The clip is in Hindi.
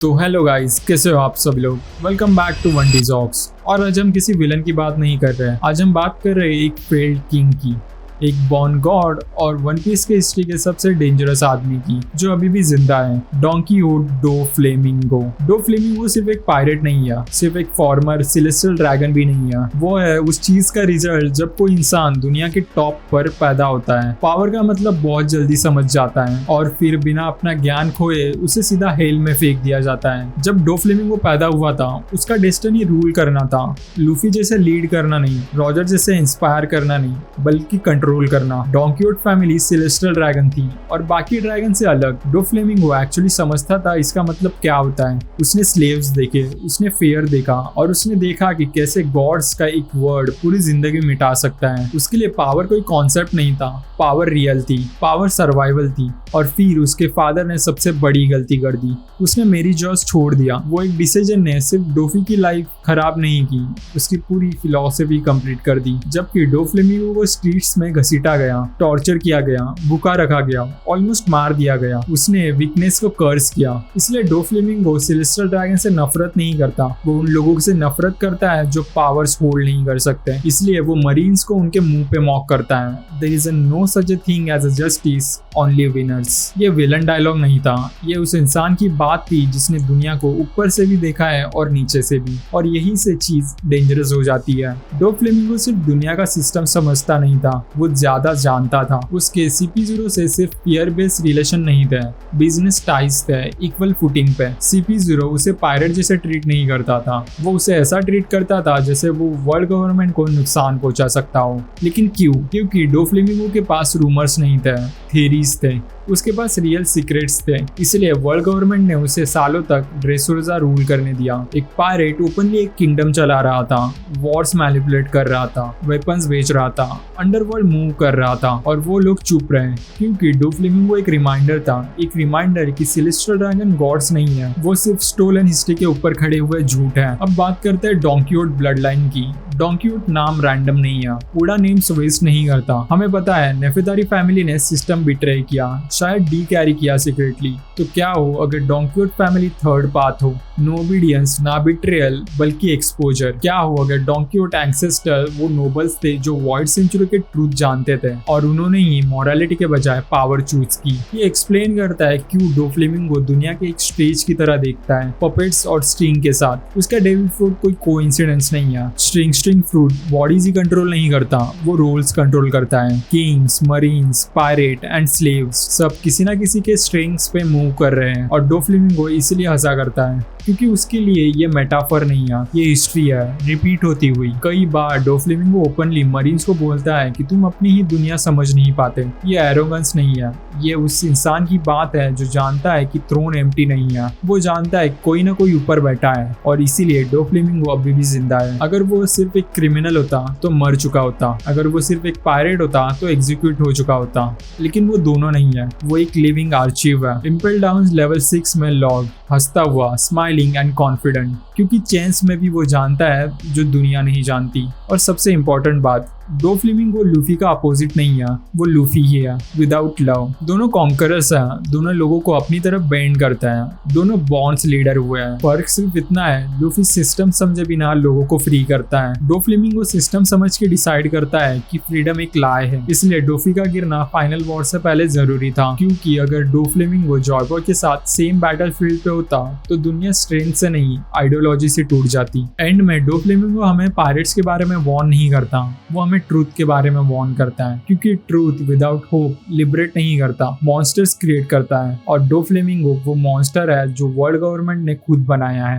तो हेलो गाइस, कैसे हो आप सब लोग। Welcome back to one D jocks. और आज हम किसी विलन की बात नहीं कर रहे हैं, आज हम बात कर रहे हैं एक फेल्ड किंग की, एक बॉर्न गॉड और वन पीस के हिस्ट्री के सबसे डेंजरस आदमी की जो अभी भी जिंदा है, Don Quixote Doflamingo. Doflamingo सिर्फ एक पायरेट नहीं है, सिर्फ एक फॉर्मर सेलेस्टियल ड्रैगन भी नहीं है, वो है उस चीज का रिजल्ट जब कोई इंसान दुनिया के टॉप पर पैदा होता है, पावर का मतलब बहुत जल्दी समझ जाता है और फिर बिना अपना ज्ञान खोए उसे सीधा हेल में फेंक दिया जाता है। जब डो फ्लेमिंगो पैदा हुआ था उसका डेस्टिनी रूल करना था, लूफी जैसे लीड करना नहीं, रॉजर जैसे इंस्पायर करना नहीं, बल्कि कंट्रोल करना। डॉन कीहोट फैमिली सेलेस्टियल ड्रैगन थी और बाकी ड्रैगन से अलग। डो फ्लेमिंगो एक्चुअली समझता था इसका मतलब क्या होता है। उसने स्लेव्स देखे, उसने फेयर देखा और उसने देखा कि कैसे गॉड्स का एक वर्ड पूरी जिंदगी मिटा सकता है। उसके लिए पावर कोई कॉन्सेप्ट नहीं था, पावर रियल थी, पावर सर्वाइवल थी। और फिर उसके फादर ने सबसे बड़ी गलती कर दी, उसने मेरी जॉस छोड़ दिया। वो एक डिसीजन ने सिर्फ डोफी की लाइफ खराब नहीं की, उसकी पूरी फिलॉसफी कंप्लीट कर दी। जबकि डो फ्लेमिंगो को स्ट्रीट्स में घसीटा गया, टॉर्चर किया गया, भूखा रखा गया, ऑलमोस्ट मार दिया गया, उसने वीकनेस को कर्स किया। इसलिए डो फ्लेमिंगो सेलेस्टियल ड्रैगन से नफरत नहीं करता, वो उन लोगों से नफरत करता है जो पावर्स होल्ड नहीं कर सकते। इसलिए वो मरीन्स को उनके मुंह पे मॉक करता है। There is no such a thing as a justice, only winners. ये विलन डायलॉग नहीं था, ये उस इंसान की बात थी जिसने दुनिया को ऊपर से भी देखा है और नीचे से भी, और यही से चीज डेंजरस हो जाती है। डो फ्लेमिंगो सिर्फ दुनिया का सिस्टम समझता नहीं था, वो ज्यादा जानता था। उसके CP0 से सिर्फ पीयर बेस्ड रिलेशन नहीं थे, बिजनेस टाइज थे इक्वल फुटिंग पे। CP0 उसे पायरेट जैसे ट्रीट नहीं करता था, वो उसे ऐसा ट्रीट करता था जैसे वो वर्ल्ड गवर्नमेंट को नुकसान पहुंचा सकता हो। लेकिन क्यों? क्योंकि डो फ्लेमिंगो के पास रूमर्स नहीं थे, थ्योरीज थे, उसके पास रियल सीक्रेट्स थे। इसलिए वर्ल्ड गवर्नमेंट ने उसे सालों तक ड्रेसोरोजा रूल करने दिया। एक पायरेट ओपनली एक किंगडम चला रहा था, वॉर्स मैनिपुलेट कर रहा था, वेपन्स बेच रहा था, अंडरवर्ल्ड मूव कर रहा था, और वो लोग चुप रहे क्योंकि डो फ्लेमिंगो एक रिमाइंडर था, एक रिमाइंडर कि सेलेस्टियल ड्रैगन गॉड्स नहीं है, वो सिर्फ स्टोलन हिस्ट्री के ऊपर खड़े हुए झूठ है। अब बात करते हैं डॉन कीहोट ब्लड लाइन की। डॉन कीहोट नाम रैंडम नहीं है, पूरा नेम्स वेस्ट नहीं करता। हमें पता है नेफेदारी फैमिली ने सिस्टम बिट्रे किया, शायद डी कैरी किया सीक्रेटली। तो क्या हो अगर डॉन कीहोट फैमिली थर्ड पाथ हो, नो ओबीडियंस ना बिट्रेयल बल्कि एक्सपोजर। क्या हो अगर डॉन कीहोट एंसेस्टर वो नोबल्स थे जो वॉइड सेंचुरी के ट्रूथ जानते थे और उन्होंने ही मोरालिटी के बजाय पावर चूज की। ये एक्सप्लेन करता है क्यों डो फ्लेमिंगो दुनिया के एक स्टेज की तरह देखता है, पपेट्स और स्ट्रिंग के साथ। उसका डेविल फ्रूट कोई कोइंसिडेंस नहीं है, स्ट्रिंग फ्रूट बॉडीज ही कंट्रोल नहीं करता, वो रोल्स कंट्रोल करता है। Kings, marines, pirate and slaves सब किसी ना किसी के स्ट्रिंग्स पे मूव कर रहे हैं। और डो फ्लेमिंगो इसलिए हंसा करता है क्योंकि उसके लिए ये मेटाफर नहीं है, ये हिस्ट्री है रिपीट होती हुई। कई बार डो फ्लेमिंगो ओपनली मरीन्स को बोलता है कि तुम अपनी ही दुनिया समझ नहीं पाते। ये एरोगेंस नहीं है, ये उस इंसान की बात है जो जानता है कि थ्रोन एम्प्टी नहीं है, वो जानता है कोई ना कोई ऊपर बैठा है। और इसीलिए डो फ्लेमिंगो अभी भी जिंदा है। अगर वो सिर्फ एक क्रिमिनल होता तो मर चुका होता, अगर वो सिर्फ एक पायरेट होता तो एग्जीक्यूट हो चुका होता। लेकिन वो दोनों नहीं है, वो एक लिविंग आर्चिव है। इम्पेल डाउन लेवल 6 में लॉग हंसता हुआ, स्माइलिंग एंड कॉन्फिडेंट, क्योंकि चेंस में भी वो जानता है जो दुनिया नहीं जानती। और सबसे इंपॉर्टेंट बात, डो फ्लेमिंगो लूफी का अपोजिट नहीं है, वो लूफी ही है विदाउट लव। दोनों कॉन्करर्स हैं, दोनों लोगों को अपनी तरफ बेंड करता है, दोनों बॉन्ड्स लीडर हुए हैं। फर्क सिर्फ इतना है, लूफी सिस्टम समझे बिना लोगों को फ्री करता है, डो फ्लेमिंगो सिस्टम समझ के डिसाइड करता है कि फ्रीडम एक लाई है। इसलिए डोफी का गिरना फाइनल वॉर से पहले जरूरी था, क्योंकि अगर डो फ्लेमिंगो जॉयबॉय के साथ सेम बैटल फील्ड पे होता तो दुनिया स्ट्रेंथ से नहीं आइडियोलॉजी से टूट जाती। एंड में डो फ्लेमिंगो हमें पायरेट्स के बारे में वॉर्न नहीं करता, वो हमें ट्रूथ के बारे में वॉर्न करता है, क्योंकि ट्रूथ विदाउट होप लिबरेट नहीं करता, मॉन्स्टर्स क्रिएट करता है। और डो फ्लेमिंगो वो मॉन्स्टर है जो वर्ल्ड गवर्नमेंट ने खुद बनाया है।